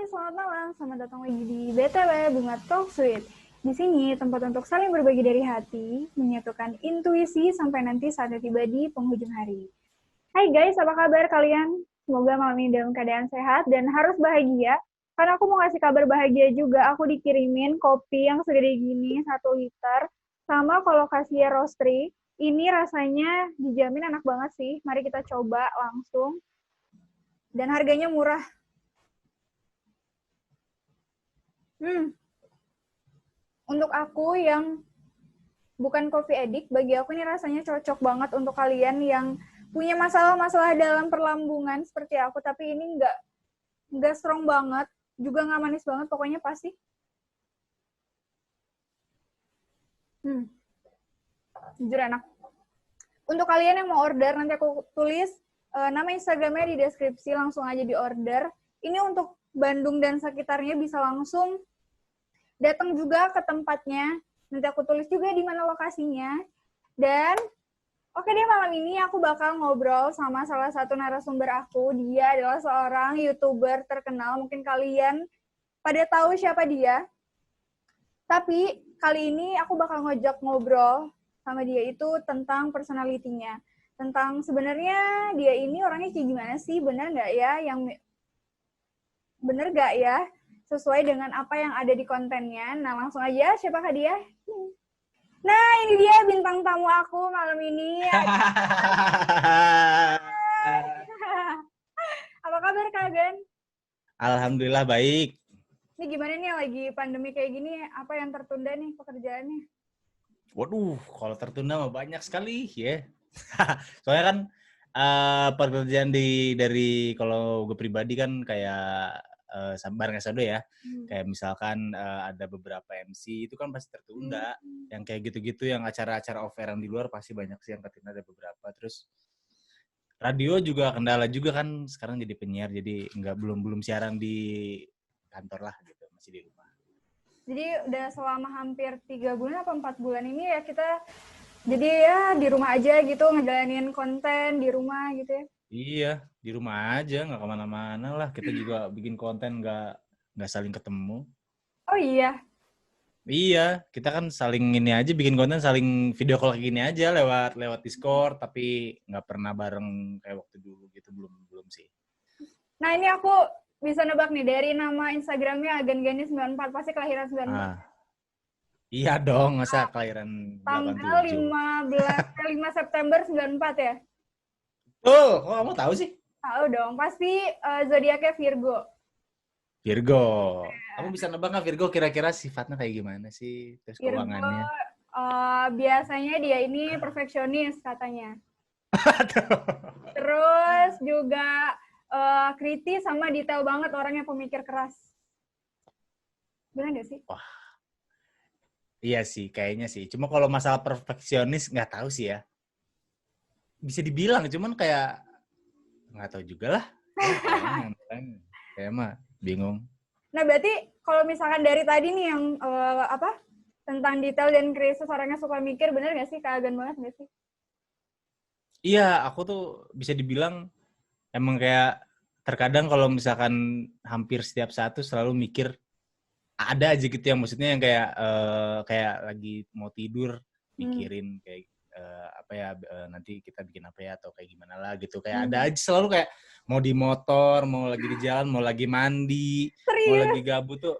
selamat malam. Selamat datang lagi di BTW Bunga Talk Sweet. Di sini tempat untuk saling berbagi dari hati, menyatukan intuisi sampai nanti saatnya tiba di penghujung hari. Hai guys, apa kabar kalian? Semoga malam ini dalam keadaan sehat dan harus bahagia. Karena aku mau ngasih kabar bahagia juga, aku dikirimin kopi yang segede gini, 1 liter, sama kolokasiya roastery. Ini rasanya dijamin enak banget sih. Mari kita coba langsung. Dan harganya murah. Untuk aku yang bukan coffee addict, bagi aku ini rasanya cocok banget untuk kalian yang punya masalah-masalah dalam perlambungan seperti aku, tapi ini nggak strong banget, juga nggak manis banget, pokoknya pasti. Jujur enak. Untuk kalian yang mau order, nanti aku tulis nama Instagramnya di deskripsi, langsung aja di order. Ini untuk Bandung dan sekitarnya bisa langsung datang juga ke tempatnya. Nanti aku tulis juga di mana lokasinya. Dan oke deh, malam ini aku bakal ngobrol sama salah satu narasumber aku. Dia adalah seorang YouTuber terkenal. Mungkin kalian pada tahu siapa dia. Tapi kali ini aku bakal ngajak ngobrol sama dia itu tentang personality-nya. Tentang sebenarnya dia ini orangnya kayak gimana sih? Bener nggak ya? Sesuai dengan apa yang ada di kontennya. Nah, langsung aja, siapakah dia? Nah, ini dia bintang tamu aku malam ini. Apa kabar, Kak Gan? Alhamdulillah baik. Ini gimana nih lagi pandemi kayak gini, apa yang tertunda nih pekerjaannya? Waduh, kalau tertunda mah banyak sekali ya. Soalnya kan pekerjaan dari kalau gue pribadi kan kayak bareng SOD ya. Kayak misalkan ada beberapa MC itu kan pasti tertunda. Yang kayak gitu-gitu, yang acara-acara off-airan di luar pasti banyak sih yang tertunda, ada beberapa. Terus radio juga kendala juga kan, sekarang jadi penyiar, jadi belum siaran di kantor lah gitu, masih di rumah. Jadi udah selama hampir 3 bulan atau 4 bulan ini ya kita jadi ya di rumah aja gitu, ngejalanin konten di rumah gitu ya. Iya, di rumah aja, nggak kemana-mana lah. Kita juga bikin konten nggak saling ketemu. Oh iya. Iya, kita kan saling ini aja, bikin konten saling video call kayak gini aja lewat Discord, tapi nggak pernah bareng kayak waktu dulu gitu, belum sih. Nah, ini aku bisa nebak nih dari nama Instagramnya Agan Gani 94, pasti kelahiran 94. Iya dong, masa kelahiran Tanggal 87. 5 September 94 ya? Oh, kok kamu tahu sih? Tahu dong, pasti zodiaknya Virgo. Virgo. Kamu bisa nebak nggak Virgo kira-kira sifatnya kayak gimana sih? Terus Virgo keuangannya? biasanya dia ini perfeksionis katanya. Terus juga kritis sama detail banget, orangnya pemikir keras. Benar nggak sih? Wah, iya sih, kayaknya sih. Cuma kalau masalah perfeksionis nggak tahu sih ya. Bisa dibilang, cuman kayak nggak tahu juga lah. Kayak mah bingung. Nah, berarti kalau misalkan dari tadi nih yang tentang detail dan krisis, orangnya suka mikir, bener nggak sih? Keagan banget nggak sih? Iya, aku tuh bisa dibilang emang kayak terkadang kalau misalkan hampir setiap saat tuh selalu mikir, ada aja gitu yang maksudnya yang kayak lagi mau tidur mikirin kayak nanti kita bikin apa ya atau kayak gimana lah gitu, kayak ada aja selalu kayak mau di motor, mau lagi di jalan, mau lagi mandi, mau lagi gabut tuh.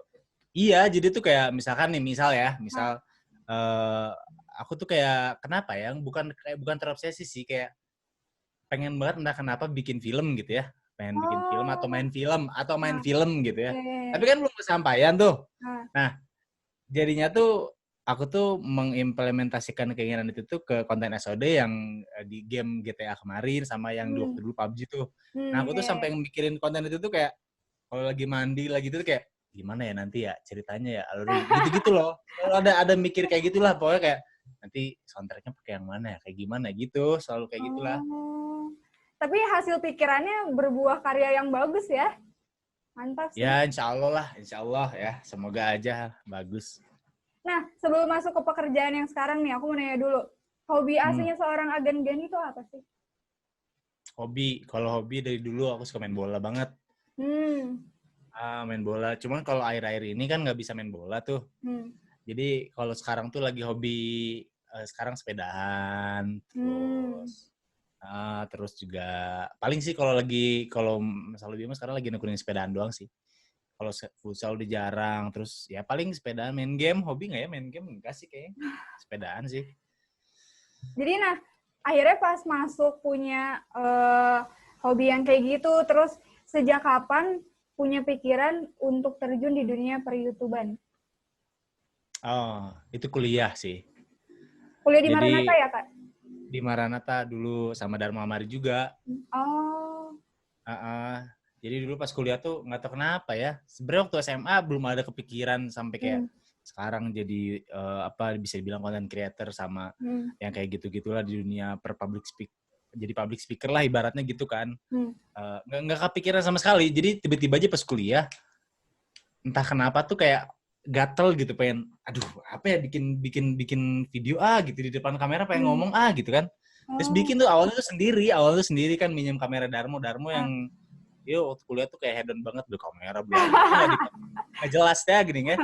Iya, jadi tuh kayak misalkan nih misal aku tuh kayak kenapa ya, bukan terobsesi sih, kayak pengen banget entah kenapa bikin film gitu ya. Pengen bikin film atau main film gitu ya. Tapi kan belum kesampaian tuh. Nah, jadinya tuh aku tuh mengimplementasikan keinginan itu tuh ke konten SOD yang di game GTA kemarin sama yang waktu dulu PUBG tuh. Nah, aku tuh sampai mikirin konten itu tuh kayak kalau lagi mandi lagi tuh kayak gimana ya nanti ya ceritanya ya gitu-gitu loh. Kalau ada mikir kayak gitulah, pokoknya kayak nanti soundtracknya pakai yang mana ya, kayak gimana gitu, selalu kayak gitulah. Tapi hasil pikirannya berbuah karya yang bagus ya. Mantap sih. Ya, insya Allah ya. Semoga aja bagus. Nah, sebelum masuk ke pekerjaan yang sekarang nih, aku mau nanya dulu. Hobi aslinya seorang Agan Gani itu apa sih? Kalau hobi dari dulu aku suka main bola banget. Main bola. Cuman kalau akhir-akhir ini kan nggak bisa main bola tuh. Jadi kalau sekarang tuh lagi hobi sekarang sepedaan, terus juga paling sih kalau masalah lebih sekarang lagi nekunin sepedaan doang sih. Kalau futsal udah jarang, terus ya paling sepedaan, main game. Hobi nggak ya main game? Enggak sih kayaknya. Sepedaan sih. Jadi akhirnya pas masuk punya hobi yang kayak gitu, terus sejak kapan punya pikiran untuk terjun di dunia per-YouTuban? Oh, itu kuliah sih. Kuliah di Maranatha ya, Kak? Di Maranatha dulu, sama Dharma Amari juga. Oh. Jadi dulu pas kuliah tuh nggak tahu kenapa ya. Sebenarnya waktu SMA belum ada kepikiran sampai kayak sekarang jadi bisa dibilang content creator sama yang kayak gitu-gitulah di dunia jadi public speaker lah ibaratnya gitu kan. Nggak kepikiran sama sekali. Jadi tiba-tiba aja pas kuliah entah kenapa tuh kayak gatel gitu, pengen apa ya bikin video gitu di depan kamera, pengen ngomong gitu kan. Terus bikin tuh awalnya tuh sendiri kan, minjem kamera Darmo yang waktu kuliah tuh kayak hedon banget, udah kamera belum nggak jelas ya gini kan.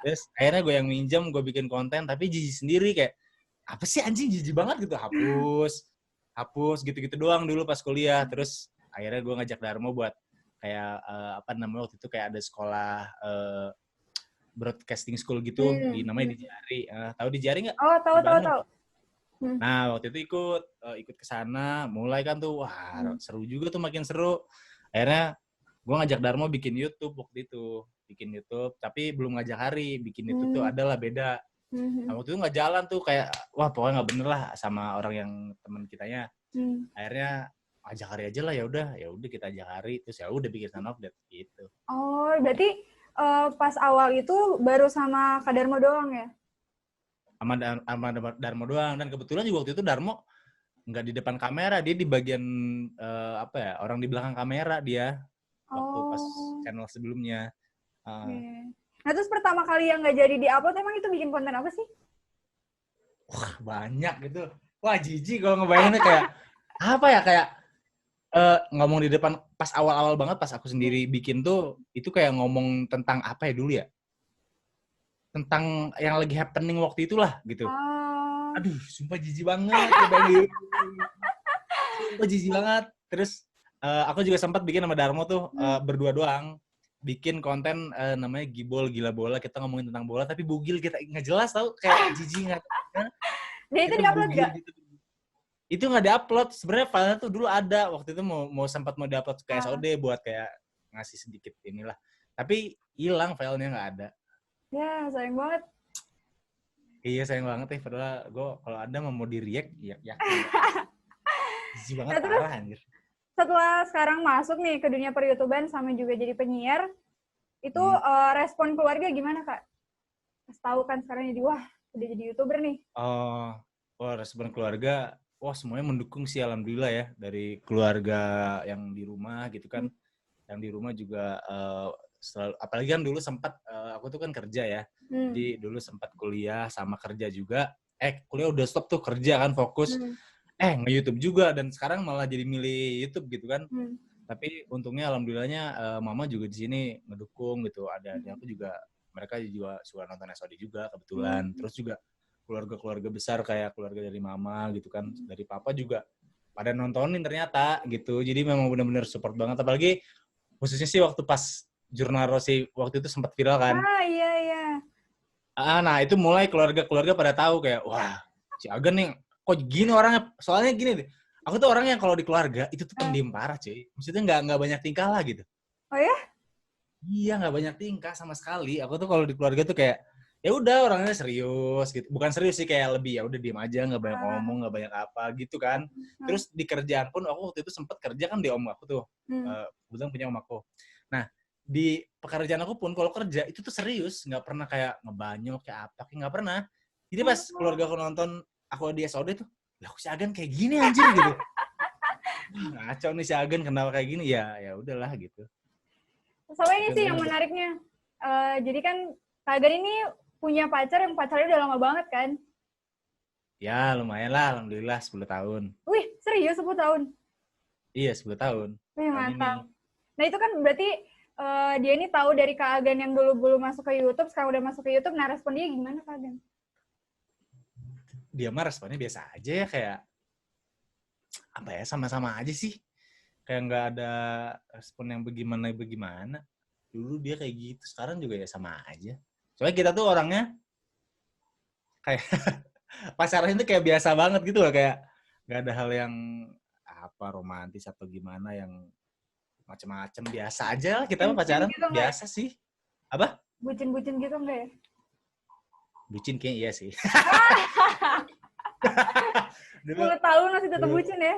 Terus akhirnya gue yang minjem, gue bikin konten tapi jijik sendiri, kayak apa sih anjing, jijik banget gitu, hapus gitu-gitu doang dulu pas kuliah. Terus akhirnya gue ngajak Darmo buat kayak waktu itu kayak ada sekolah broadcasting school gitu, namanya di Jari. Tahu di Jari nggak? Oh, tahu. Nah, waktu itu ikut ke sana, mulai kan tuh, wah seru juga tuh, makin seru. Akhirnya gue ngajak Darmo bikin YouTube waktu itu. Bikin YouTube, tapi belum ngajak Hari. Bikin YouTube tuh adalah beda. Nah, waktu itu nggak jalan tuh, kayak, wah pokoknya nggak bener lah sama orang yang teman kitanya. Akhirnya ajak Hari aja lah, ya udah kita ajak Hari, terus ya udah bikin Son of Death gitu. Oh, berarti pas awal itu baru sama Kak Darmo doang ya? Sama Darmo doang, dan kebetulan juga waktu itu Darmo nggak di depan kamera, dia di bagian orang di belakang kamera dia waktu pas channel sebelumnya. Nah, terus pertama kali yang nggak jadi di-upload, emang itu bikin konten apa sih? Wah, banyak gitu. Wah, jijik kalau ngebayanginnya, kayak apa ya, kayak ngomong di depan pas awal-awal banget pas aku sendiri bikin tuh, itu kayak ngomong tentang apa ya dulu ya? Tentang yang lagi happening waktu itulah gitu. Aduh, sumpah jijik banget. Sumpah jijik banget. Terus aku juga sempat bikin sama Darmo tuh berdua doang. Bikin konten namanya Gibol Gila Bola. Kita ngomongin tentang bola tapi bugil, kita nggak jelas tau, kayak jijik nggak. Dia itu di-upload nggak? Gitu. Itu nggak di-upload. Sebenarnya filenya tuh dulu ada. Waktu itu sempat mau di-upload ke SOD buat kayak ngasih sedikit inilah. Tapi hilang filenya, nggak ada. Ya, sayang banget. Iya, sayang banget ya. Padahal gue kalau ada mau di-react, ya. Jijik banget, parah anjir. Setelah sekarang masuk nih ke dunia per-YouTuban sama juga jadi penyiar, itu respon keluarga gimana, Kak? Pas tahu kan sekarang jadi, wah, udah jadi YouTuber nih. Respon keluarga, wah semuanya mendukung sih, alhamdulillah ya. Dari keluarga yang di rumah gitu kan. Yang di rumah juga selalu, apalagi kan dulu sempat aku tuh kan kerja ya. Jadi dulu sempat kuliah sama kerja juga. Kuliah udah stop tuh, kerja kan fokus. Nge-YouTube juga, dan sekarang malah jadi milih YouTube gitu kan. Tapi untungnya alhamdulillahnya mama juga di sini ngedukung gitu. Ada aku juga, mereka juga suka nonton SOD juga kebetulan. Terus juga keluarga-keluarga besar kayak keluarga dari mama gitu kan, dari papa juga pada nontonin ternyata gitu. Jadi memang benar-benar support banget, apalagi khususnya sih waktu pas Jurnal Rossi waktu itu sempat viral kan. Iya. Nah itu mulai keluarga-keluarga pada tahu kayak, wah si Agan nih kok gini orangnya. Soalnya gini deh, aku tuh orang yang kalau di keluarga itu tuh pendiam parah cuy. Maksudnya nggak banyak tingkah lah gitu. Oh ya? Iya, nggak banyak tingkah sama sekali. Aku tuh kalau di keluarga tuh kayak, ya udah orangnya serius gitu. Bukan serius sih, kayak lebih ya udah diem aja, nggak banyak ngomong, nggak banyak apa gitu kan. Terus di kerjaan pun aku waktu itu sempat kerja kan di om aku tuh. Kebetulan punya om aku. Nah, di pekerjaan aku pun kalau kerja itu tuh serius, nggak pernah kayak ngebanyol kayak apa, kayak nggak pernah. Jadi pas keluarga aku nonton aku di SOD tuh, lah si Agan kayak gini anjir gitu. Ngaco nih si Agan kenapa kayak gini, ya udahlah gitu. Sama ini sih yang menariknya. Jadi kan Kak Agan ini punya pacar yang pacarnya udah lama banget kan? Ya lumayan lah, alhamdulillah 10 tahun. Wih, serius 10 tahun? Iya, 10 tahun. Wih, mantap. Nah itu kan berarti dia ini tahu dari Kak Agan yang dulu masuk ke YouTube, sekarang udah masuk ke YouTube. Nah, respon dia gimana, Kak Agan? Dia mah responnya biasa aja ya, kayak apa ya, sama-sama aja sih. Kayak nggak ada respon yang bagaimana. Dulu dia kayak gitu, sekarang juga ya sama aja. Soalnya kita tuh orangnya kayak pacaran itu kayak biasa banget gitu loh, kayak nggak ada hal yang apa romantis atau gimana yang macam-macam, biasa aja lah kita mah pacaran gitu biasa ya? Sih. Apa? Bucin-bucin gitu enggak ya? Bucin kayaknya iya sih. 10 tahun masih tetap bucin ya?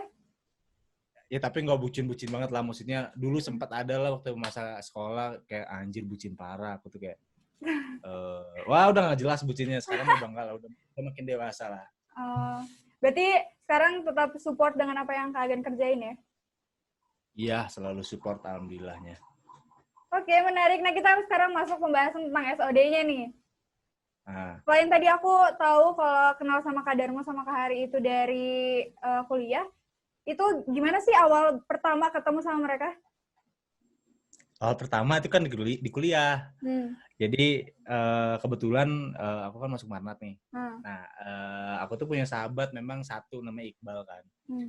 Ya tapi nggak bucin-bucin banget lah, maksudnya dulu sempat ada lah waktu masa sekolah kayak anjir bucin parah, aku tuh kayak wah udah nggak jelas bucinnya, sekarang udah enggak lah, udah makin dewasa lah. Berarti sekarang tetap support dengan apa yang Kak Agan kerjain ya? Iya, selalu support alhamdulillahnya. Oke, menarik. Nah, kita sekarang masuk pembahasan tentang SOD-nya nih. Selain tadi aku tahu kalau kenal sama Kak Darmo sama Kak Hari itu dari kuliah, itu gimana sih awal pertama ketemu sama mereka? Awal pertama itu kan di kuliah. Jadi kebetulan aku kan masuk Marnat nih. Nah, aku tuh punya sahabat memang satu namanya Iqbal kan.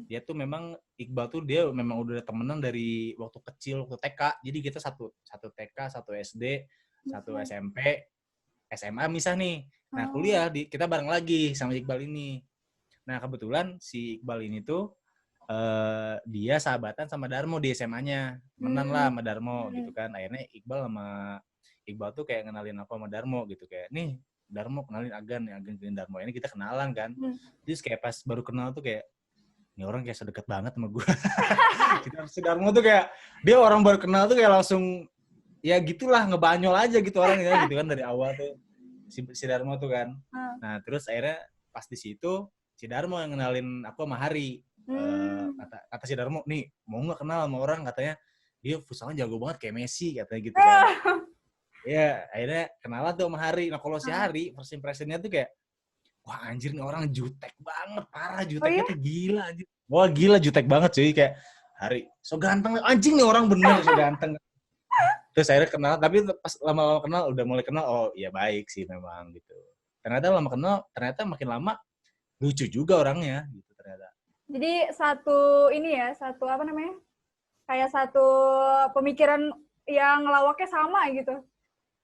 Dia tuh memang Iqbal tuh dia memang udah temenan dari waktu kecil, waktu TK. Jadi kita satu TK, satu SD, satu SMP, SMA misah nih. Nah, kuliah kita bareng lagi sama Iqbal ini. Nah, kebetulan si Iqbal ini tuh dia sahabatan sama Darmo di SMA-nya. Temenan lah sama Darmo gitu kan. Akhirnya Iqbal tuh kayak kenalin aku sama Darmo gitu, kayak nih Darmo kenalin Agan kenalin Darmo, ini kita kenalan kan. Terus kayak pas baru kenal tuh kayak ini orang kayak sedekat banget sama gue. Si Darmo tuh kayak dia orang baru kenal tuh kayak langsung ya gitulah, ngebanyol aja gitu orangnya gitu kan dari awal tuh si Darmo tuh kan. Nah terus akhirnya pas di situ si Darmo yang kenalin aku sama Hari. Kata si Darmo, nih mau nggak kenal sama orang, katanya dia futsalnya jago banget kayak Messi katanya gitu kan. Ya akhirnya kenalan tuh sama Hari. Nah kalau si Hari first impression-nya tuh kayak wah anjir nih orang jutek banget, parah juteknya tuh gila anjir. Wah gila jutek banget cuy, kayak Hari so ganteng, anjing nih orang bener so ganteng. Terus akhirnya kenal, tapi pas lama-lama kenal udah mulai kenal, oh iya baik sih memang gitu. Ternyata lama kenal, ternyata makin lama lucu juga orangnya gitu ternyata. Jadi satu apa namanya? Kayak satu pemikiran yang ngelawaknya sama gitu.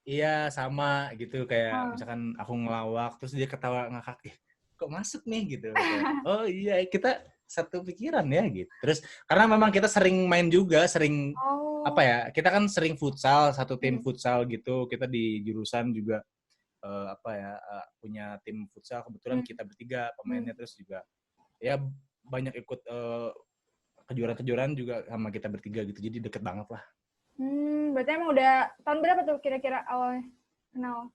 Iya, sama gitu. Kayak misalkan aku ngelawak, terus dia ketawa ngakak, kok masuk nih gitu. Kayak, oh iya, kita satu pikiran ya gitu. Terus, karena memang kita sering main juga, apa ya, kita kan sering futsal, satu tim futsal gitu. Kita di jurusan juga, punya tim futsal. Kebetulan kita bertiga pemainnya, terus juga, ya banyak ikut kejuaraan-kejuaraan juga sama kita bertiga gitu. Jadi deket banget lah. Berarti emang udah tahun berapa tuh kira-kira awalnya kenal?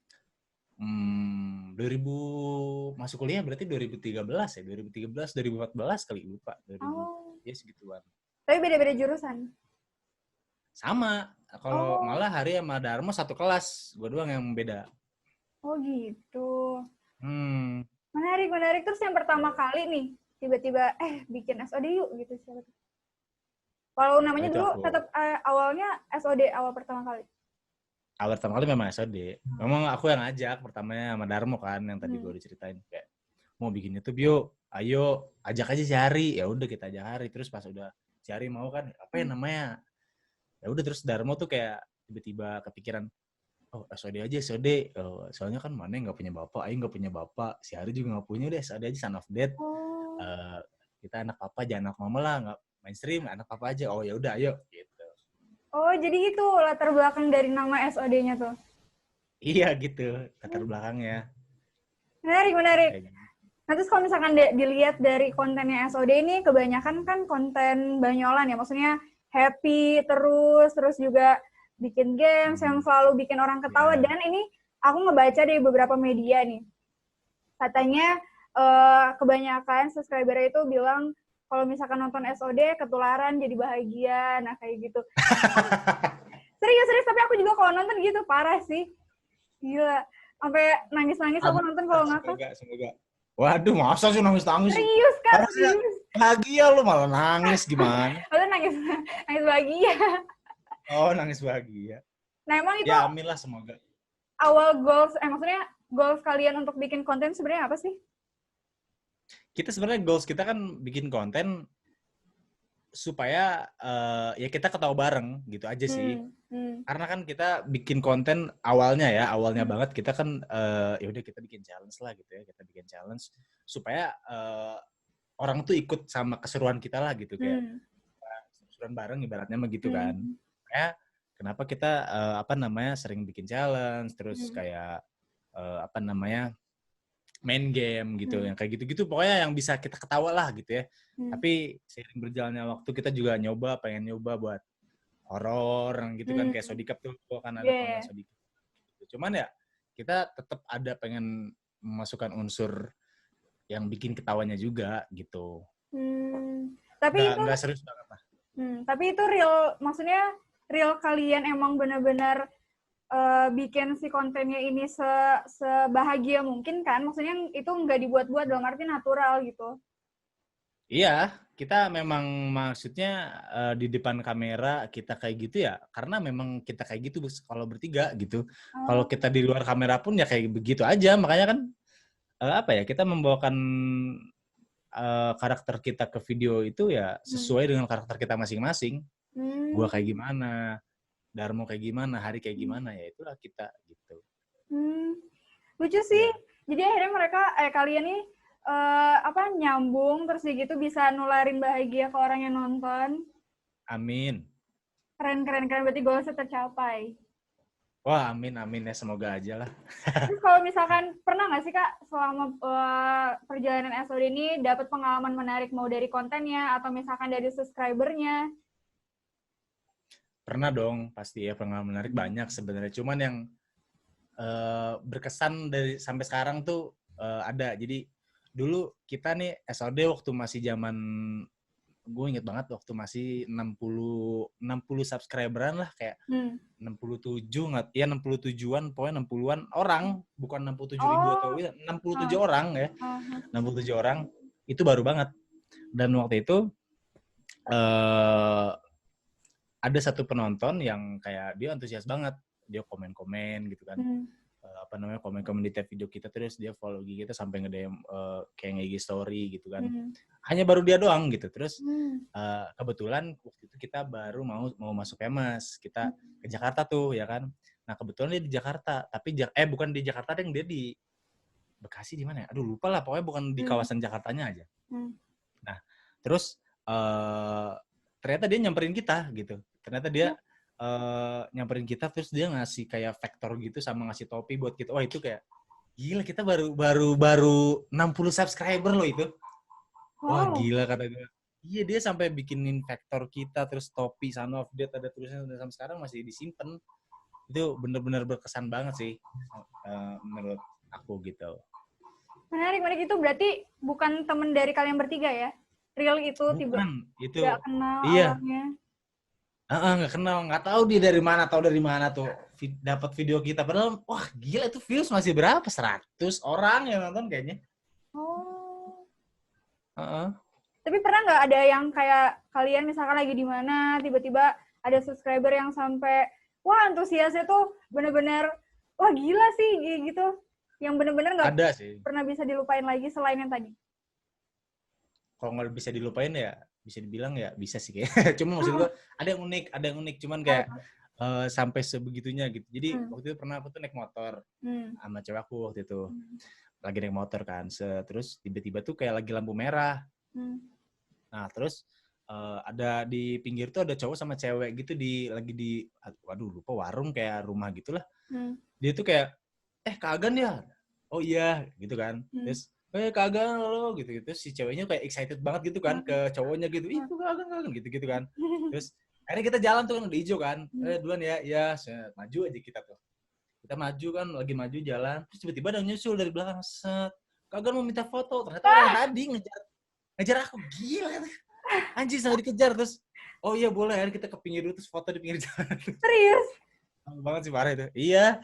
2000 masuk kuliah berarti 2013 ya, 2013, 2014 kali lupa, 2000 ya segituan. Tapi beda-beda jurusan? Sama, kalau malah Hari sama Darmo satu kelas, gue doang yang beda. Oh gitu. Menarik. Terus yang pertama kali nih, tiba-tiba bikin SOD yuk gitu siapa tuh? Kalau namanya dulu tetap awalnya SOD awal pertama kali? Awal pertama kali memang SOD. Memang aku yang ngajak pertamanya sama Darmo kan, yang tadi gue udah ceritain. Kayak, mau bikin YouTube yuk, ayo ajak aja si Hari. Ya udah kita ajak Hari. Terus pas udah si Hari mau kan, apa ya namanya? Ya udah terus Darmo tuh kayak tiba-tiba kepikiran, oh SOD aja SOD. Soalnya kan mana yang nggak punya bapak, Ayo nggak punya bapak. Si Hari juga nggak punya, deh SOD aja son of dad. Kita anak papa jangan anak mama lah, nggak mainstream, anak apa aja. Oh ya udah ayo gitu. Oh, jadi itu latar belakang dari nama SOD-nya tuh. Iya gitu, latar belakangnya. Menarik. Nah, terus kalau misalkan dilihat dari kontennya SOD ini kebanyakan kan konten banyolan ya, maksudnya happy terus juga bikin games yang selalu bikin orang ketawa. Dan ini aku ngebaca dari beberapa media nih. Katanya kebanyakan subscriber itu bilang kalau misalkan nonton SOD ketularan jadi bahagia, nah kayak gitu. Serius, tapi aku juga kalau nonton gitu parah sih. Gila, sampai nangis-nangis aku nonton kalau ngakak. Semoga. Waduh, masa sih nangis-nangis? Serius kan? Bahagia lu malah nangis gimana? Malah nangis bahagia. Oh, nangis bahagia. Nah, emang itu Ya, amin lah semoga. awal goals, maksudnya goals kalian untuk bikin konten sebenarnya apa sih? Kita sebenarnya goals kita kan bikin konten supaya ya kita ketawa bareng gitu aja sih. Karena kan kita bikin konten awalnya banget kita kan ya udah kita bikin challenge lah gitu ya. Kita bikin challenge supaya orang tuh ikut sama keseruan kita lah gitu kayak keseruan bareng ibaratnya mah gitu kan. Kayak kenapa kita sering bikin challenge terus kayak main game gitu yang kayak gitu-gitu pokoknya yang bisa kita ketawa lah gitu ya. Tapi seiring berjalannya waktu kita juga pengen nyoba buat horor gitu kan kayak Sodicap tuh kan ada konten Sodicap. Cuman ya kita tetap ada pengen memasukkan unsur yang bikin ketawanya juga gitu. Tapi nggak serius banget lah. Tapi itu real, maksudnya real kalian emang benar-benar bikin si kontennya ini sebahagia mungkin kan? Maksudnya itu nggak dibuat-buat dalam arti natural gitu. Iya, kita memang maksudnya di depan kamera kita kayak gitu ya, karena memang kita kayak gitu kalau bertiga gitu. Kalau kita di luar kamera pun ya kayak begitu aja, makanya kan kita membawakan karakter kita ke video itu ya sesuai dengan karakter kita masing-masing. Gua kayak gimana, Darmo kayak gimana, Hari kayak gimana, ya itulah kita gitu. Lucu sih. Jadi akhirnya kalian nih nyambung terus gitu bisa nularin bahagia ke orang yang nonton. Amin. Keren berarti goalsnya tercapai. Wah, amin ya semoga aja lah. Terus kalau misalkan pernah nggak sih Kak selama perjalanan SOD ini dapat pengalaman menarik mau dari kontennya atau misalkan dari subscribernya? Pernah dong, pasti ya pengalaman menarik banyak sebenarnya. Cuman yang berkesan dari sampai sekarang tuh ada. Jadi dulu kita nih SOD waktu masih zaman, gue inget banget waktu masih 60 subscriberan lah kayak 67 nggak ya 67-an pokoknya 60-an orang bukan 67 ribu atau 67 orang ya 67 orang itu baru banget. Dan waktu itu ada satu penonton yang kayak dia antusias banget, dia komen-komen gitu kan, komen-komen di tab video kita, terus dia follow kita sampai nge-DM kayak nge-IG story gitu kan. Hanya baru dia doang gitu. Terus kebetulan waktu itu kita baru mau masuk Pemas, kita ke Jakarta tuh ya kan. Nah kebetulan dia di Jakarta, tapi bukan di Jakarta, dia di Bekasi di mana ya? Aduh lupa lah, pokoknya bukan di kawasan Jakartanya aja. Nah terus ternyata dia nyamperin kita gitu. Ternyata dia nyamperin kita, terus dia ngasih kayak vektor gitu sama ngasih topi buat kita. Wah itu kayak gila, kita baru 60 subscriber loh itu. Wah gila kata gue. Iya, dia sampai bikinin vektor kita, terus topi son of death ada tulisannya, sampai sekarang masih disimpan. Itu bener-bener berkesan banget sih menurut aku gitu. Menarik itu berarti bukan temen dari kalian bertiga ya? Real itu bukan, itu gak kenal iya. awalnya. Nggak kenal, nggak tahu dia dari mana tuh dapat video kita. Padahal wah gila, itu views masih berapa? 100 orang yang nonton kayaknya. Tapi pernah nggak ada yang kayak kalian misalkan lagi di mana tiba-tiba ada subscriber yang sampai wah antusiasnya tuh bener-bener wah gila sih gitu, yang bener-bener nggak pernah bisa dilupain lagi selain yang tadi? Kalau nggak bisa dilupain ya bisa dibilang ya bisa sih kayak. Cuma maksud gue ada yang unik cuman kayak sampai sebegitunya gitu. Jadi waktu itu pernah aku tuh naik motor sama cewek aku waktu itu. Lagi naik motor kan, terus tiba-tiba tuh kayak lagi lampu merah. Nah terus ada di pinggir tuh ada cowok sama cewek gitu lagi di lupa warung kayak rumah gitulah. Dia tuh kayak Kak Agan ya? Oh iya gitu kan. Terus Kak Agan lo gitu. Terus si ceweknya kayak excited banget gitu kan ke cowoknya gitu. Ih Kak Agan gitu kan. Terus akhirnya kita jalan tuh kan udah hijau kan. Duluan ya maju aja kita tuh. Kita maju kan, lagi maju jalan. Terus tiba-tiba ada nyusul dari belakang. Set. Kak Agan mau minta foto. Ternyata orang tadi ngejar aku. Gila. Anjir sampai dikejar. Terus oh iya boleh, akhirnya kita ke pinggir dulu terus foto di pinggir jalan. Serius? Malu banget sih, parah itu. Iya.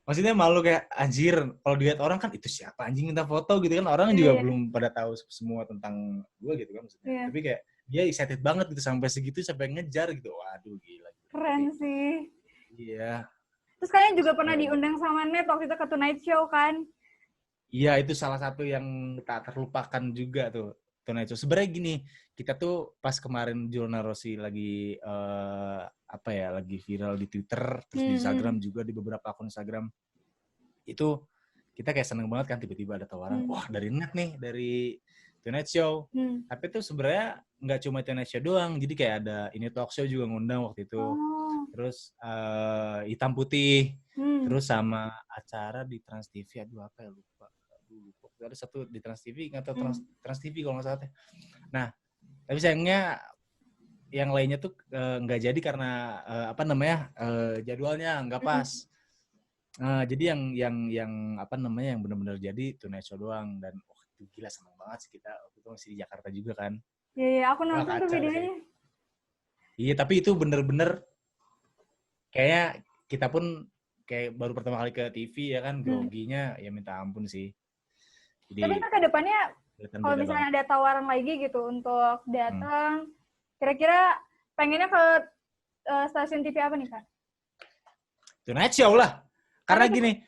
Maksudnya malu kayak anjir, kalau dilihat orang kan itu siapa anjing minta foto gitu kan, orang juga belum pada tahu semua tentang gue gitu kan maksudnya. Tapi kayak dia excited banget gitu sampai segitu, sampai ngejar gitu. Waduh gila. Keren sih. Iya. Terus kalian juga pernah diundang sama Net waktu itu ke Tonight Show kan? Iya, itu salah satu yang tak terlupakan juga tuh. Tonight Show. Sebenarnya gini, kita tuh pas kemarin Giorno Rossi lagi lagi viral di Twitter, terus di Instagram juga, di beberapa akun Instagram. Itu kita kayak seneng banget kan, tiba-tiba ada tawaran, wah dari Net nih, dari Tonight Show. Tapi tuh sebenarnya nggak cuma Tonight Show doang, jadi kayak ada Ini Talk Show juga ngundang waktu itu. Terus Hitam Putih, terus sama acara di Trans TV, aduh apa ya, lupa. Ada satu di Trans TV, nggak tahu Trans TV kalau nggak salah. Nah, tapi sayangnya yang lainnya tuh nggak jadi karena jadwalnya nggak pas. Jadi yang benar-benar jadi Tonight Show doang, dan itu gila, seneng banget sih kita waktu itu masih di Jakarta juga kan. Iya, aku nonton tuh videonya. Iya, tapi itu bener-bener kayaknya kita pun kayak baru pertama kali ke TV ya kan, groginya ya minta ampun sih. Jadi, tapi ntar ke depannya kalau misalnya ada tawaran lagi gitu untuk datang, kira-kira pengennya ke stasiun TV apa nih Kak? Tonight Show lah. Karena gini,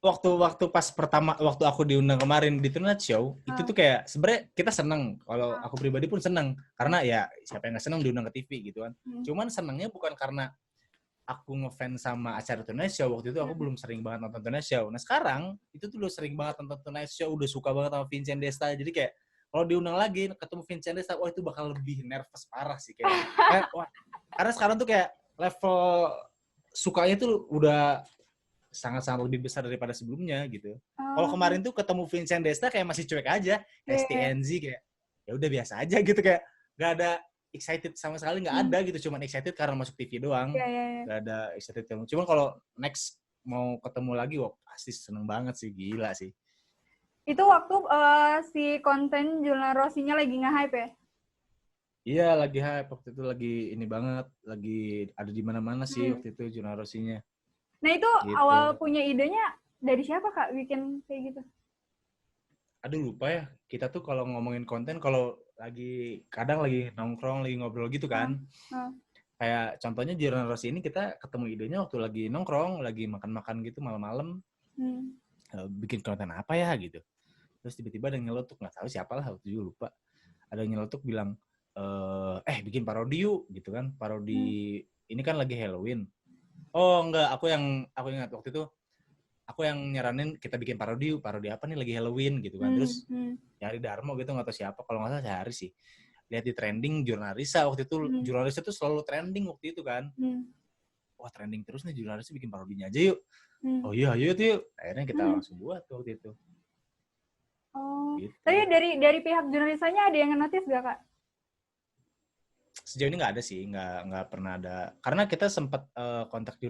waktu pas pertama, waktu aku diundang kemarin di Tonight Show, itu tuh kayak sebenarnya kita seneng. Kalau aku pribadi pun seneng, karena ya siapa yang nggak seneng diundang ke TV gitu kan. Cuman senengnya bukan karena aku ngefans sama acara Tonight Show. Waktu itu aku belum sering banget nonton Tonight Show. Nah sekarang itu tuh udah sering banget nonton Tonight Show, udah suka banget sama Vincent Desta. Jadi kayak kalau diundang lagi ketemu Vincent Desta, wah itu bakal lebih nervous parah sih kayak. Wah, karena sekarang tuh kayak level sukanya tuh udah sangat-sangat lebih besar daripada sebelumnya gitu. Kalau kemarin tuh ketemu Vincent Desta kayak masih cuek aja, STNZ kayak ya udah biasa aja gitu, kayak nggak ada excited sama sekali, nggak ada gitu, cuman excited karena masuk TV doang, nggak ada excited. Cuman kalau next mau ketemu lagi, wah pasti seneng banget sih, gila sih. Itu waktu si konten Giorno Rossi-nya lagi nge-hype ya? Iya, lagi hype waktu itu, lagi ini banget, lagi ada di mana-mana sih waktu itu Giorno Rossi-nya. Nah itu gitu. Awal punya idenya dari siapa Kak bikin kayak gitu? Aduh lupa ya, kita tuh kalau ngomongin konten, kalau kadang lagi nongkrong, lagi ngobrol gitu kan. Kayak contohnya Giorno Rossi ini kita ketemu idenya waktu lagi nongkrong, lagi makan-makan gitu malam-malam. Bikin konten apa ya gitu. Terus tiba-tiba ada yang nyelotok, nggak tahu siapa lah, waktu juga lupa. Ada yang nyelotok bilang, bikin parodi yuk gitu kan. Parodi, ini kan lagi Halloween. Oh enggak, aku ingat waktu itu, aku yang nyaranin kita bikin parodi apa nih lagi Halloween gitu kan. Terus nyari Darmo gitu, nggak tahu siapa, kalau nggak salah Syahari sih. Lihat di trending Jurnalisa waktu itu, Jurnalisa tuh selalu trending waktu itu kan. Wah trending terus nih, Jurnalisa bikin parodinya aja yuk. Oh iya ayo tuh yuk. Akhirnya kita langsung buat waktu itu. Oh, gitu. Tapi dari pihak Jurnalisanya ada yang notice gak Kak? Sejauh ini nggak ada sih, nggak pernah ada. Karena kita sempat kontak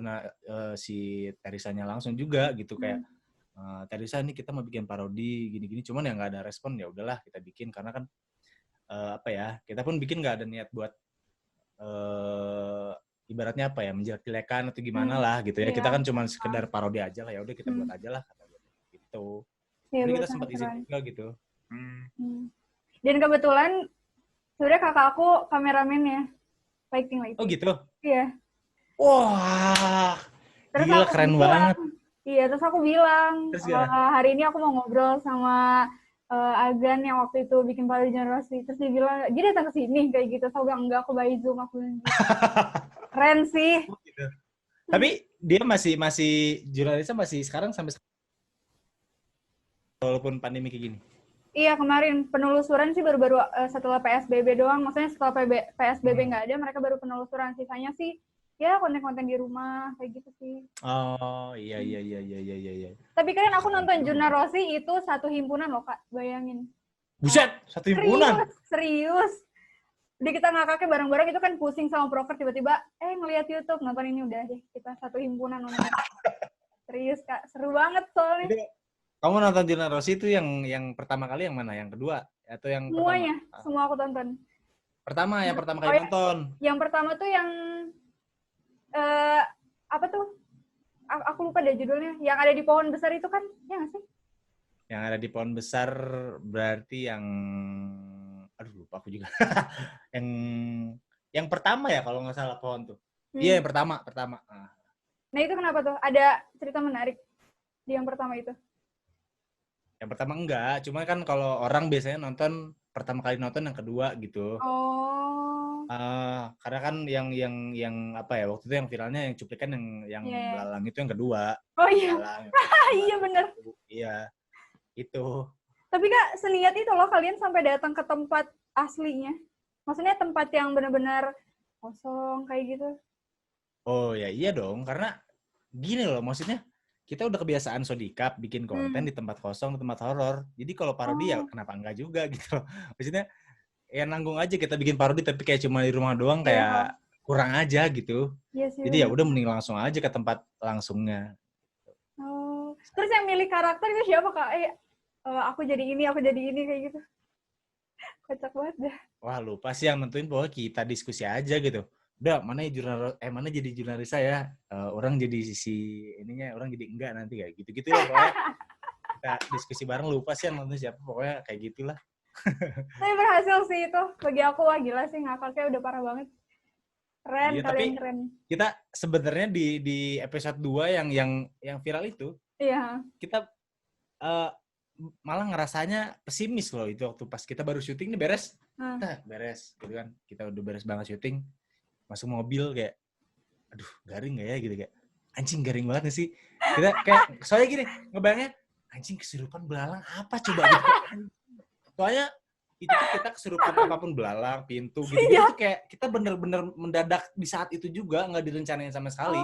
si Terisanya langsung juga gitu, kayak Terisa ini kita mau bikin parodi gini-gini, cuman ya nggak ada respon, ya udahlah kita bikin, karena kan kita pun bikin nggak ada niat buat ibaratnya menjelek-jelekan atau gimana lah gitu ya. Kita kan cuma sekedar parodi aja lah, ya udah kita buat aja lah gitu. Jadi kita sempat izin juga gitu. Dan kebetulan sebenarnya kakak aku kameramennya, lighting. Oh gitu? Iya. Wah, terus gila keren banget. Iya, terus aku bilang, hari ini aku mau ngobrol sama Agan yang waktu itu bikin parodi Giorno Rossi. Terus dia bilang, dia datang ke sini kayak gitu. Saya bilang, enggak, aku by Zoom, aku bilang gitu. Keren sih. Oh, gitu. Tapi dia masih jurnalisnya masih sekarang sampai walaupun pandemi kayak gini. Iya, kemarin penelusuran sih baru-baru setelah PSBB doang. Maksudnya setelah PSBB nggak ada, mereka baru penelusuran. Sisanya sih ya konten-konten di rumah kayak gitu sih. Oh iya. Tapi kalian, aku nonton Giorno Rossi itu satu himpunan loh Kak, bayangin. Buset, satu himpunan? Serius. Jadi kita ngakaknya bareng-bareng, itu kan pusing sama broker, tiba-tiba ngelihat YouTube, nonton ini, udah deh kita satu himpunan nonton. Serius Kak, seru banget soalnya. Jadi, kamu nonton Giorno Rossi itu yang pertama kali yang mana? Yang kedua? Atau yang semuanya, pertama? semua aku tonton. Yang pertama kali nonton? Yang pertama tuh yang apa tuh? Aku lupa deh judulnya. Yang ada di pohon besar itu kan? Ya nggak sih? Yang ada di pohon besar berarti yang... Aduh lupa aku juga. yang pertama ya kalau nggak salah pohon tuh. Iya, yang pertama. Nah, itu kenapa tuh? Ada cerita menarik di yang pertama itu? Yang pertama enggak, cuma kan kalau orang biasanya nonton pertama kali nonton yang kedua gitu. Oh. Karena kan yang apa ya, waktu itu yang viralnya yang cuplikan yang belalang itu yang kedua. Oh iya. Belalang, Iya bener. Iya, itu. Tapi Kak, seniat itu loh kalian sampai datang ke tempat aslinya. Maksudnya tempat yang benar-benar kosong kayak gitu. Oh ya iya dong, karena gini loh, maksudnya kita udah kebiasaan Sodikap bikin konten di tempat kosong, di tempat horor. Jadi kalau parodi ya kenapa enggak juga gitu loh. Maksudnya ya nanggung aja kita bikin parodi tapi kayak cuma di rumah doang kayak kurang aja gitu. Iya sih. Jadi ya udah mending langsung aja ke tempat langsungnya. Oh. Terus yang milih karakter itu siapa Kak? Aku jadi ini kayak gitu. Kocak banget dah. Wah, lupa sih yang nentuin, pokoknya kita diskusi aja gitu. Udah, mana jadi jurnalis saya, orang jadi sisi ininya, orang jadi enggak nanti kayak gitu-gitu lah pokoknya. Kita diskusi bareng, lupa sih yang nentuin siapa, pokoknya kayak gitulah. Tapi berhasil sih itu. Bagi aku wah gila sih, ngakaknya udah parah banget. Keren, Iya, kalian tapi keren. kita sebenarnya di episode 2 yang viral itu, Iya. kita malah ngerasanya pesimis loh itu waktu pas kita baru syuting nih beres. Beres gitu kan. Kita udah beres banget syuting. Masuk mobil kayak aduh, garing gak ya gitu kayak anjing garing banget nih sih. Kita kayak soalnya gini, ngebayangnya anjing kesurupan belalang apa coba gitu. Soalnya itu tuh kita kesurupan apapun belalang, pintu gitu, itu kayak kita bener-bener mendadak di saat itu juga nggak direncanain sama sekali.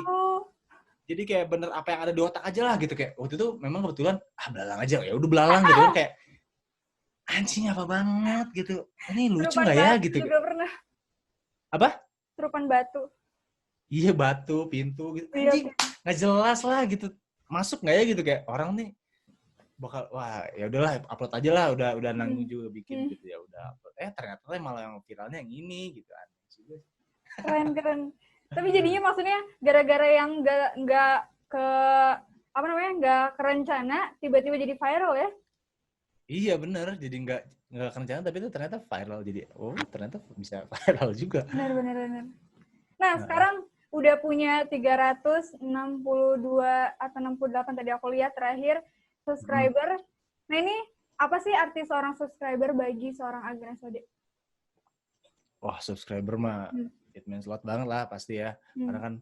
Jadi kayak bener apa yang ada di otak aja lah gitu kayak waktu itu memang kebetulan belalang aja ya udah belalang gitu kan kayak anjing apa banget gitu. Ini lucu nggak ya gitu. Juga pernah. Apa? Serupan batu. Iya batu, pintu gitu. Anjing nggak jelas lah gitu. Masuk nggak ya gitu kayak orang nih bakal wah ya udahlah upload aja lah udah nanggung juga bikin gitu ya udah upload. Ternyata malah yang viralnya yang ini gitu aneh juga. Keren. Tapi jadinya maksudnya gara-gara yang nggak ke apa namanya nggak kerencana tiba-tiba jadi viral ya? Iya bener, jadi nggak kerencana tapi itu ternyata viral jadi ternyata bisa viral juga. Benar. Nah sekarang udah punya 362 atau 68 tadi aku lihat terakhir subscriber. Nah ini apa sih arti seorang subscriber bagi seorang Agnes Ode? Wah subscriber mah it means a lot banget lah pasti ya. Karena kan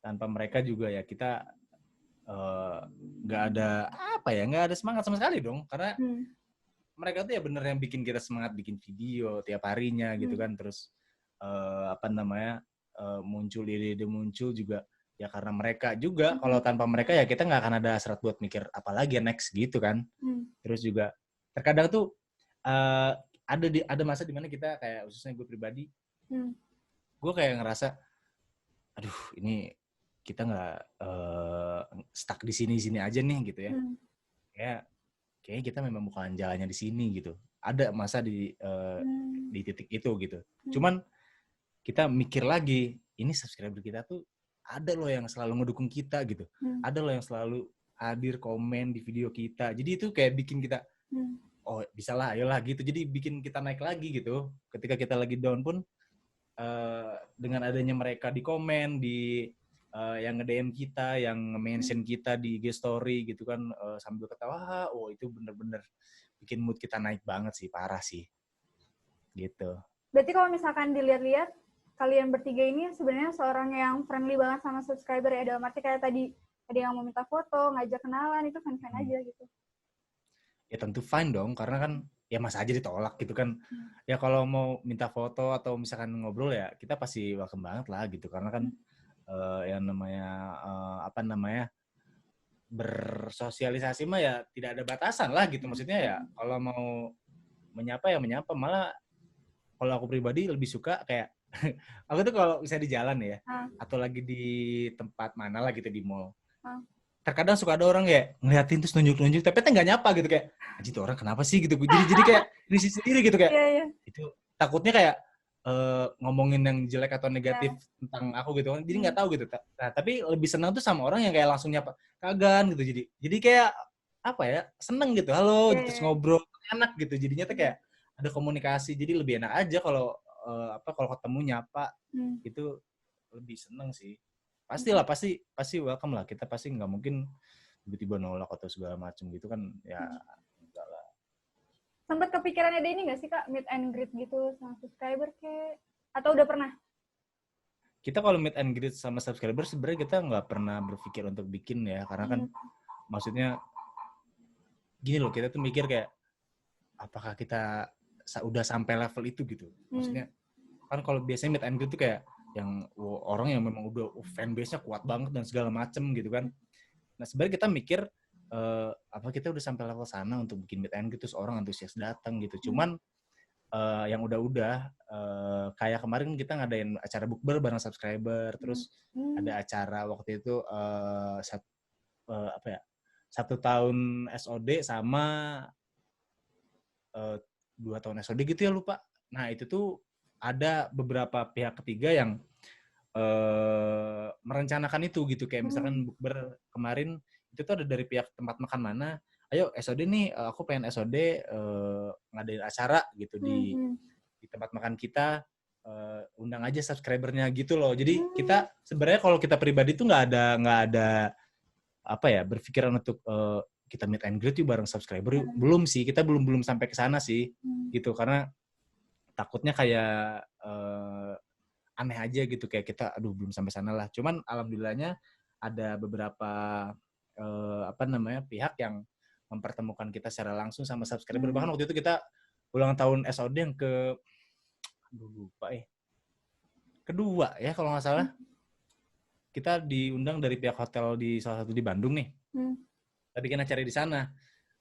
tanpa mereka juga ya kita nggak ada semangat sama sekali dong. Karena mereka tuh ya bener yang bikin kita semangat bikin video tiap harinya gitu kan. Terus muncul ide-ide muncul juga ya karena mereka juga. Kalau tanpa mereka ya kita nggak akan ada hasrat buat mikir apa lagi next gitu kan. Terus juga terkadang tuh ada masa dimana kita kayak khususnya gue pribadi gue kayak ngerasa aduh ini kita nggak stuck di sini aja nih gitu ya. Kayaknya kita memang bukan jalannya di sini gitu. Ada masa di titik itu gitu. Cuman kita mikir lagi, ini subscriber kita tuh ada loh yang selalu ngedukung kita gitu. Ada loh yang selalu hadir komen di video kita. Jadi itu kayak bikin kita, oh bisa lah, ayolah gitu. Jadi bikin kita naik lagi gitu. Ketika kita lagi down pun, dengan adanya mereka di komen, yang nge-DM kita, yang nge-mention kita di IG story gitu kan, sambil ketawa, itu bener-bener bikin mood kita naik banget sih, parah sih. Gitu. Berarti kalau misalkan dilihat-lihat, kalian bertiga ini sebenarnya seorang yang friendly banget sama subscriber ya, dalam arti kayak tadi yang mau minta foto, ngajak kenalan, itu fan-fan aja gitu. Ya tentu fine dong, karena kan ya masa aja ditolak gitu kan. Ya kalau mau minta foto atau misalkan ngobrol ya kita pasti welcome banget lah gitu, karena kan yang namanya bersosialisasi mah ya tidak ada batasan lah gitu. Maksudnya ya kalau mau menyapa ya menyapa, malah kalau aku pribadi lebih suka kayak aku tuh kalau bisa di jalan ya atau lagi di tempat mana lah gitu di mall, terkadang suka ada orang kayak ngeliatin terus nunjuk-nunjuk tapi nggak nyapa gitu, kayak anjir tuh orang kenapa sih gitu. Jadi kayak risih sendiri gitu kayak itu takutnya kayak ngomongin yang jelek atau negatif tentang aku gitu kan, jadi nggak tahu gitu. Nah tapi lebih senang tuh sama orang yang kayak langsung nyapa kagan gitu, jadi kayak apa ya, seneng gitu, halo terus ngobrol enak gitu, jadinya tuh kayak ada komunikasi, jadi lebih enak aja kalau kalau ketemu nyapa itu lebih seneng sih. Pastilah, pasti welcome lah. Kita pasti nggak mungkin tiba-tiba nolak atau segala macam gitu kan, ya enggak lah. Sempat kepikiran ada ini nggak sih Kak, meet and greet gitu sama subscriber kayak, atau udah pernah? Kita kalau meet and greet sama subscriber sebenarnya kita nggak pernah berpikir untuk bikin ya, karena kan maksudnya gini loh, kita tuh mikir kayak apakah kita udah sampai level itu gitu. Maksudnya kan kalau biasanya meet and greet tuh kayak yang orang yang memang udah fanbase-nya kuat banget dan segala macem gitu kan. Nah sebenarnya kita mikir apa kita udah sampai level sana untuk bikin meet and greet terus orang antusias datang gitu. Cuman yang udah kayak kemarin kita ngadain acara bukber bareng subscriber, terus ada acara waktu itu 1 tahun SOD sama 2 tahun SOD gitu ya, lupa. Nah itu tuh ada beberapa pihak ketiga yang merencanakan itu gitu, kayak misalkan bukber kemarin itu tuh ada dari pihak tempat makan mana, ayo SOD nih, aku pengen SOD ngadain acara gitu di tempat makan kita, undang aja subscribernya gitu loh. Jadi kita sebenarnya kalau kita pribadi tuh nggak ada apa ya, berpikiran untuk kita meet and greet yuk bareng subscriber yuk. Belum sih, kita belum sampai ke sana sih gitu, karena takutnya kayak aneh aja gitu, kayak kita aduh belum sampai sana lah. Cuman alhamdulillahnya ada beberapa pihak yang mempertemukan kita secara langsung sama subscriber. Bahkan waktu itu kita ulang tahun SOD yang kedua ya kalau nggak salah. Kita diundang dari pihak hotel di salah satu di Bandung nih. Kita bikin acara di sana.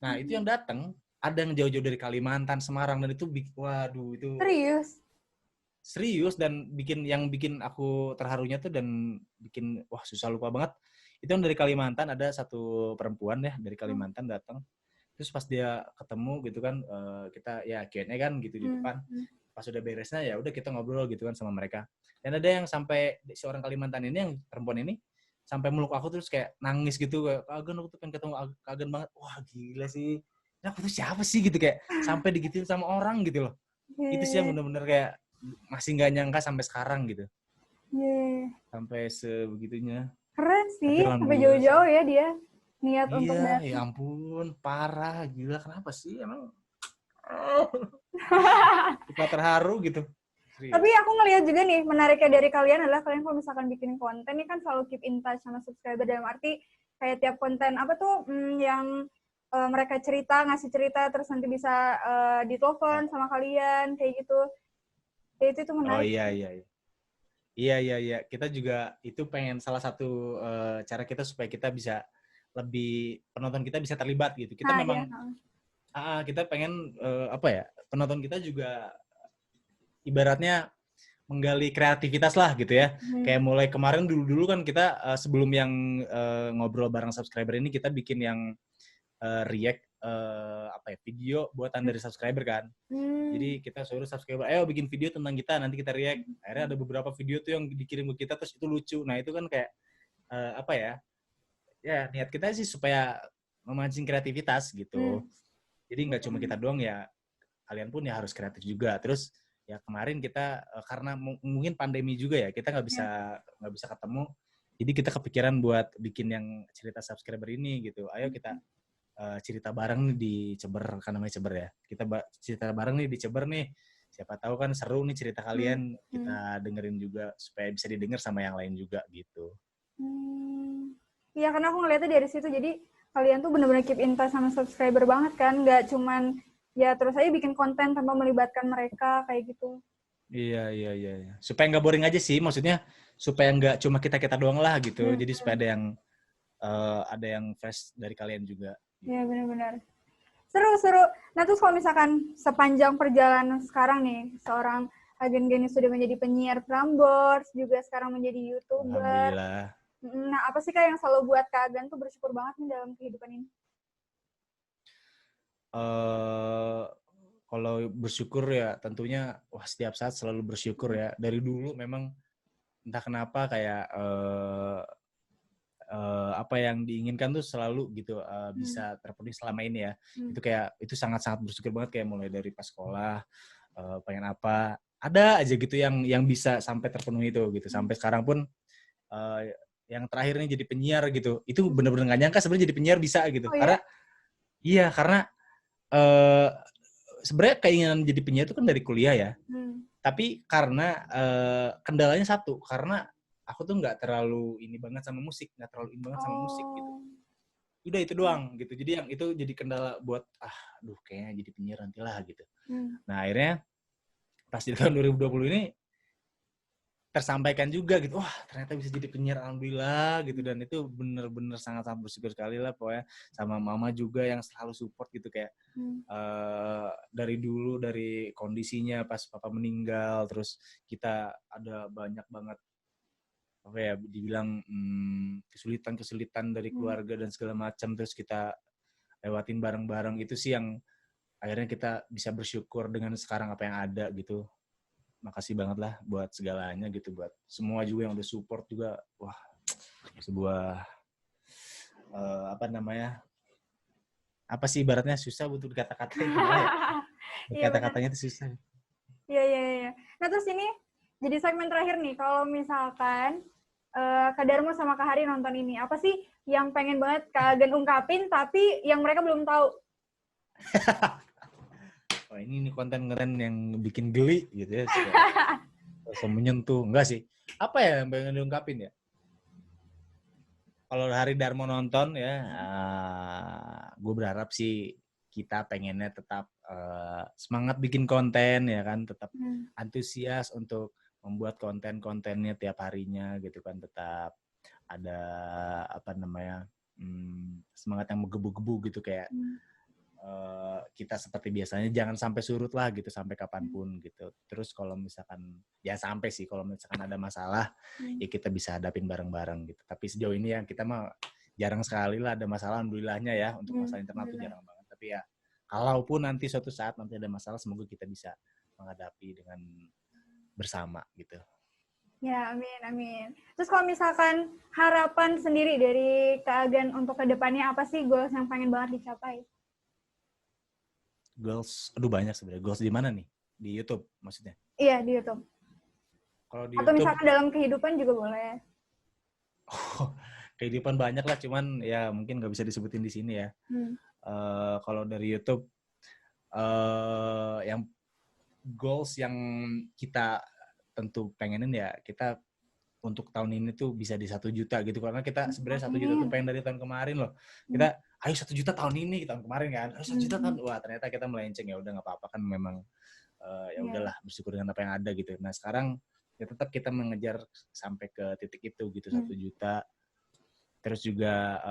Nah itu yang datang ada yang jauh-jauh dari Kalimantan, Semarang, dan itu waduh itu serius dan yang bikin aku terharunya tuh dan bikin wah susah lupa banget. Itu yang dari Kalimantan, ada satu perempuan ya dari Kalimantan datang. Terus pas dia ketemu gitu kan, kita ya Q&A kan gitu di depan. Pas udah beresnya ya udah kita ngobrol gitu kan sama mereka. Dan ada yang sampai seorang Kalimantan ini, yang perempuan ini sampai meluk aku terus kayak nangis gitu, kayak Agen aku tuh pengen ketemu Agen banget. Wah gila sih. Nah, aku tuh siapa sih gitu, kayak sampai digituin sama orang gitu loh. Itu sih yang bener-bener kayak masih nggak nyangka sampai sekarang gitu. Sampai sebegitunya. Keren sih, sampai jauh-jauh ya dia niat untuk datang. Iya, ya ampun, parah, gila, kenapa sih emang? Kita terharu gitu. Serius. Tapi aku ngelihat juga nih, menariknya dari kalian adalah kalian kalau misalkan bikin konten ini kan selalu keep in touch sama subscriber, dalam arti kayak tiap konten apa tuh yang mereka ngasih cerita terus nanti bisa ditelepon sama kalian kayak gitu. Ya, itu menarik. Oh iya. Iya. Kita juga itu pengen salah satu cara kita supaya kita bisa penonton kita bisa terlibat gitu. Kita memang kita pengen penonton kita juga ibaratnya menggali kreativitas lah gitu ya. Kayak mulai kemarin dulu kan kita sebelum yang ngobrol bareng subscriber ini, kita bikin yang react video buatan dari subscriber kan. Jadi kita suruh subscriber, ayo bikin video tentang kita, nanti kita react. Akhirnya ada beberapa video tuh yang dikirim ke kita terus itu lucu. Nah itu kan kayak ya niat kita sih supaya memancing kreativitas gitu. Jadi nggak cuma kita doang ya, kalian pun ya harus kreatif juga. Terus ya kemarin kita karena mungkin pandemi juga ya, kita nggak bisa ketemu. Jadi kita kepikiran buat bikin yang cerita subscriber ini gitu. Ayo kita cerita bareng nih di Ceber, kan namanya Ceber ya. Kita cerita bareng nih di Ceber nih. Siapa tahu kan seru nih cerita kalian, kita dengerin juga supaya bisa didengar sama yang lain juga gitu. Iya, karena aku ngeliatnya dari situ, jadi kalian tuh benar-benar keep in touch sama subscriber banget kan, nggak cuman ya terus aja bikin konten tanpa melibatkan mereka kayak gitu. Iya. Supaya nggak boring aja sih, maksudnya supaya nggak cuma kita doang lah gitu. Jadi supaya ada yang fresh dari kalian juga. Iya, benar-benar. Seru. Nah, terus kalau misalkan sepanjang perjalanan sekarang nih, seorang Agen Geni sudah menjadi penyiar Prambors, juga sekarang menjadi YouTuber. Alhamdulillah. Nah, apa sih Kak yang selalu buat Kak Agen tuh bersyukur banget nih dalam kehidupan ini? Kalau bersyukur ya tentunya setiap saat selalu bersyukur ya. Dari dulu memang entah kenapa kayak apa yang diinginkan tuh selalu gitu bisa terpenuhi selama ini ya. Itu sangat-sangat bersyukur banget, kayak mulai dari pas sekolah pengen apa, ada aja gitu yang bisa sampai terpenuhi itu gitu. Sampai sekarang pun yang terakhir ini jadi penyiar gitu. Itu bener-bener gak nyangka sebenarnya jadi penyiar bisa gitu. Oh, ya? Karena sebenarnya keinginan jadi penyiar itu kan dari kuliah ya. Tapi karena kendalanya satu, karena aku tuh nggak terlalu ini banget sama musik, nggak terlalu ini banget sama musik gitu. Udah itu doang gitu. Jadi yang itu jadi kendala buat kayaknya jadi penyiar nantilah gitu. Nah akhirnya pas di tahun 2020 ini tersampaikan juga gitu. Wah, ternyata bisa jadi penyiar, alhamdulillah gitu. Dan itu bener-bener sangat-sangat bersyukur sekali lah pokoknya. Sama mama juga yang selalu support gitu kayak dari dulu, dari kondisinya pas papa meninggal, terus kita ada banyak banget dibilang kesulitan dari keluarga dan segala macam, terus kita lewatin bareng-bareng. Itu sih yang akhirnya kita bisa bersyukur dengan sekarang apa yang ada gitu. Makasih banget lah buat segalanya gitu, buat semua juga yang udah support juga. Wah, sebuah apa sih ibaratnya susah butuh kata-katain ya. Kata-katanya itu susah. Iya. Nah terus ini jadi segmen terakhir nih, kalau misalkan Kak Darmo sama Kak Hari nonton ini, apa sih yang pengen banget Kak Agen ungkapin tapi yang mereka belum tahu? Oh ini konten-konten yang bikin geli gitu ya. Langsung menyentuh. Enggak sih. Apa ya yang pengen diungkapin ya? Kalau Hari Darmo nonton ya, gue berharap sih kita pengennya tetap semangat bikin konten ya kan, tetap antusias untuk membuat konten-kontennya tiap harinya gitu kan, tetap ada semangat yang menggebu-gebu gitu kayak kita seperti biasanya, jangan sampai surut lah gitu sampai kapanpun gitu. Terus kalau misalkan kalau misalkan ada masalah ya kita bisa hadapin bareng-bareng gitu. Tapi sejauh ini ya kita mah jarang sekali lah ada masalah, alhamdulillahnya ya. Untuk masalah internal tuh jarang banget. Tapi ya kalaupun nanti suatu saat nanti ada masalah, semoga kita bisa menghadapi dengan bersama gitu. Ya, amin. Terus kalau misalkan harapan sendiri dari Kak Agen untuk kedepannya, apa sih goals yang pengen banget dicapai? Goals, banyak sebenarnya. Goals di mana nih? Di YouTube maksudnya? Iya, di YouTube. Kalau di Atau YouTube, misalkan dalam kehidupan juga boleh. Kehidupan banyak lah, cuman ya mungkin nggak bisa disebutin di sini ya. Kalau dari YouTube, yang goals yang kita tentu pengenin ya, kita untuk tahun ini tuh bisa di 1 juta gitu, karena kita sebenarnya 1 juta tuh pengen dari tahun kemarin loh. Kita ayo 1 juta tahun ini, tahun kemarin kan, ayo 1 juta tahun, wah ternyata kita melenceng. Ya udah nggak apa-apa kan, memang ya udahlah, bersyukur dengan apa yang ada gitu. Nah sekarang ya tetap kita mengejar sampai ke titik itu gitu, 1 juta. Terus juga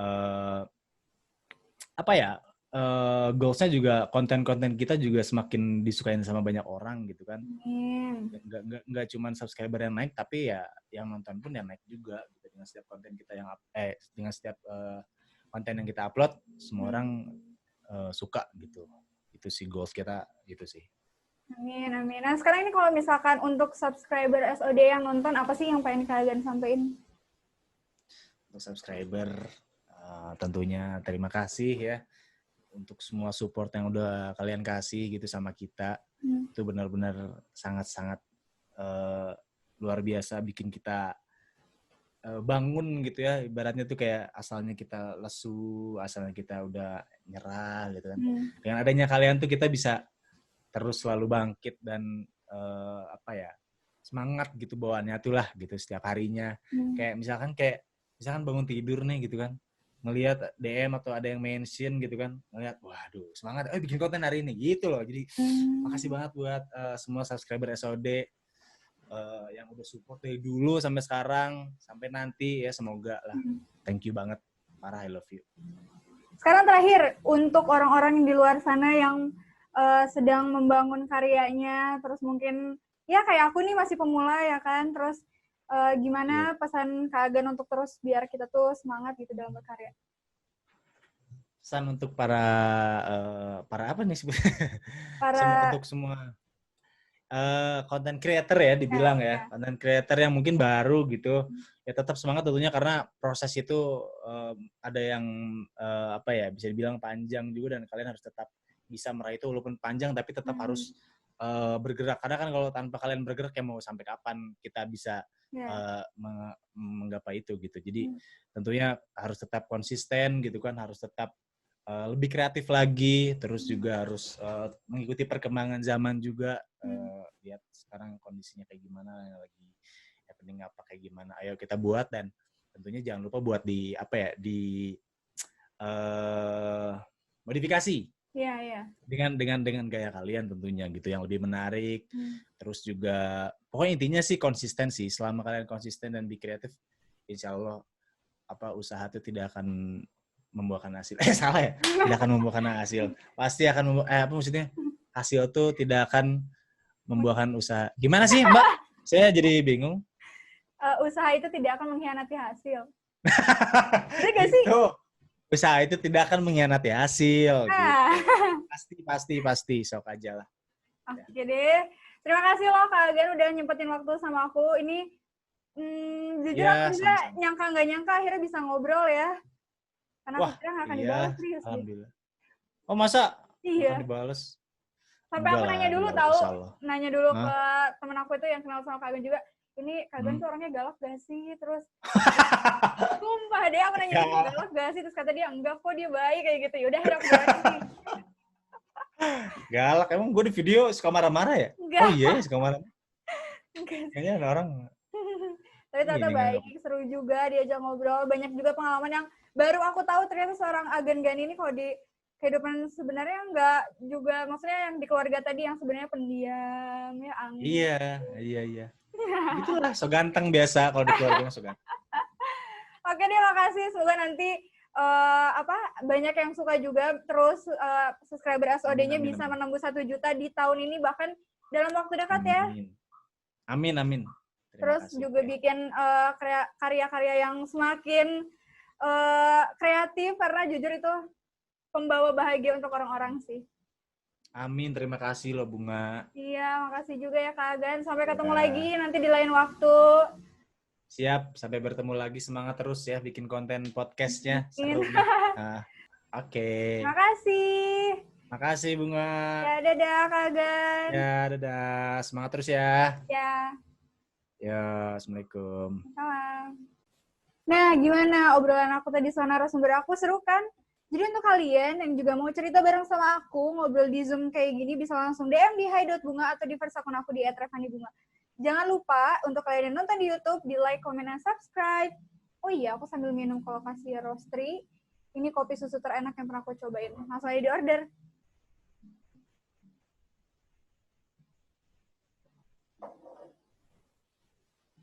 goalsnya juga konten-konten kita juga semakin disukain sama banyak orang gitu kan. Nggak cuma subscriber yang naik, tapi ya yang nonton pun yang naik juga gitu. Dengan setiap konten kita dengan setiap konten yang kita upload, semua orang suka gitu. Itu sih goals kita gitu sih. Amin. Nah sekarang ini kalau misalkan untuk subscriber SOD yang nonton, apa sih yang pengen kalian sampaikan? Untuk subscriber tentunya terima kasih ya untuk semua support yang udah kalian kasih gitu sama kita. Itu benar-benar sangat-sangat luar biasa, bikin kita bangun gitu ya. Ibaratnya tuh kayak asalnya kita lesu, asalnya kita udah nyerah gitu kan. Dengan adanya kalian tuh kita bisa terus selalu bangkit dan semangat gitu bawaannya tuh lah gitu setiap harinya. Kayak misalkan bangun tidur nih gitu kan, ngelihat DM atau ada yang mention gitu kan, ngelihat waduh semangat, bikin konten hari ini gitu loh. Jadi makasih banget buat semua subscriber SOD yang udah support dari dulu sampai sekarang sampai nanti ya, semoga lah. Thank you banget, parah, I love you. Sekarang terakhir untuk orang-orang di luar sana yang sedang membangun karyanya, terus mungkin ya kayak aku nih masih pemula ya kan, terus gimana pesan Kak Agen untuk terus biar kita tuh semangat gitu dalam berkarya? Pesan untuk para apa nih sebenarnya? Untuk semua content creator ya dibilang ya, content creator yang mungkin baru gitu, ya tetap semangat tentunya, karena proses itu ada yang bisa dibilang panjang juga, dan kalian harus tetap bisa meraih itu walaupun panjang, tapi tetap harus bergerak. Karena kan kalau tanpa kalian bergerak ya mau sampai kapan kita bisa menggapai itu gitu. Jadi tentunya harus tetap konsisten gitu kan, harus tetap lebih kreatif lagi, terus juga harus mengikuti perkembangan zaman juga. Lihat sekarang kondisinya kayak gimana, lagi happening apa kayak gimana. Ayo kita buat, dan tentunya jangan lupa buat di modifikasi. Iya. Dengan gaya kalian tentunya gitu, yang lebih menarik. Terus juga pokoknya intinya sih konsistensi. Selama kalian konsisten dan be kreatif, insya Allah usaha itu tidak akan membuahkan hasil. Salah ya? Tidak akan membuahkan hasil. Pasti akan maksudnya hasil tuh tidak akan membuahkan usaha. Gimana sih, Mbak? Saya jadi bingung. Usaha itu tidak akan mengkhianati hasil. Bener gak sih? Gitu. Usaha itu tidak akan mengkhianati hasil. Gitu. Pasti. Sok aja lah. Oke deh. Terima kasih loh Kak Agan udah nyempetin waktu sama aku. Ini jujur aku juga nyangka nggak nyangka akhirnya bisa ngobrol ya. Karena aku kira nggak akan dibalas, serius. Alhamdulillah. Oh masa? Iya. Akan dibalas? Sampai aku nanya dulu nanya dulu ke temen aku itu yang kenal sama Kak Agan juga. Ini Kak Agan tuh orangnya galak gak sih? Terus sumpah deh aku nanya dia galak gak sih? Terus kata dia enggak kok, dia baik kayak gitu. Yaudah akhirnya aku berani. Galak? Emang gue di video suka marah-marah ya? Enggak. Oh iya suka marah. Kayaknya ada orang. Tapi ternyata baik, seru juga diajak ngobrol. Banyak juga pengalaman yang baru aku tahu ternyata seorang Agan Gani ini kalau di kehidupan sebenarnya enggak juga, maksudnya yang di keluarga tadi yang sebenarnya pendiam, ya angin. Iya. Itulah, so ganteng biasa kalau di keluarga so ganteng. Oke deh, makasih. Semoga nanti banyak yang suka juga. Terus subscriber SOD-nya bisa menembus 1 juta di tahun ini, bahkan dalam waktu dekat ya. Amin. Terus juga bikin karya-karya yang semakin kreatif, karena jujur itu pembawa bahagia untuk orang-orang sih. Amin, terima kasih loh Bunga. Iya, makasih juga ya Kak Agan. Sampai ketemu lagi nanti di lain waktu. Siap, sampai bertemu lagi. Semangat terus ya bikin konten podcastnya. Seru nih. Oke. Makasih Bunga. Ya, dadah Kak Agan. Ya, dadah. Semangat terus ya. Ya, Assalamualaikum. Salam. Nah, gimana obrolan aku tadi sama narasumber aku, seru kan? Jadi untuk kalian yang juga mau cerita bareng sama aku, ngobrol di Zoom kayak gini, bisa langsung DM di hi.bunga atau di first akun aku di @revanibunga. Jangan lupa untuk kalian yang nonton di YouTube, di like, comment, dan subscribe. Oh iya, aku sambil minum Kolokasi Roastery. Ini kopi susu terenak yang pernah aku cobain. Langsung aja di order.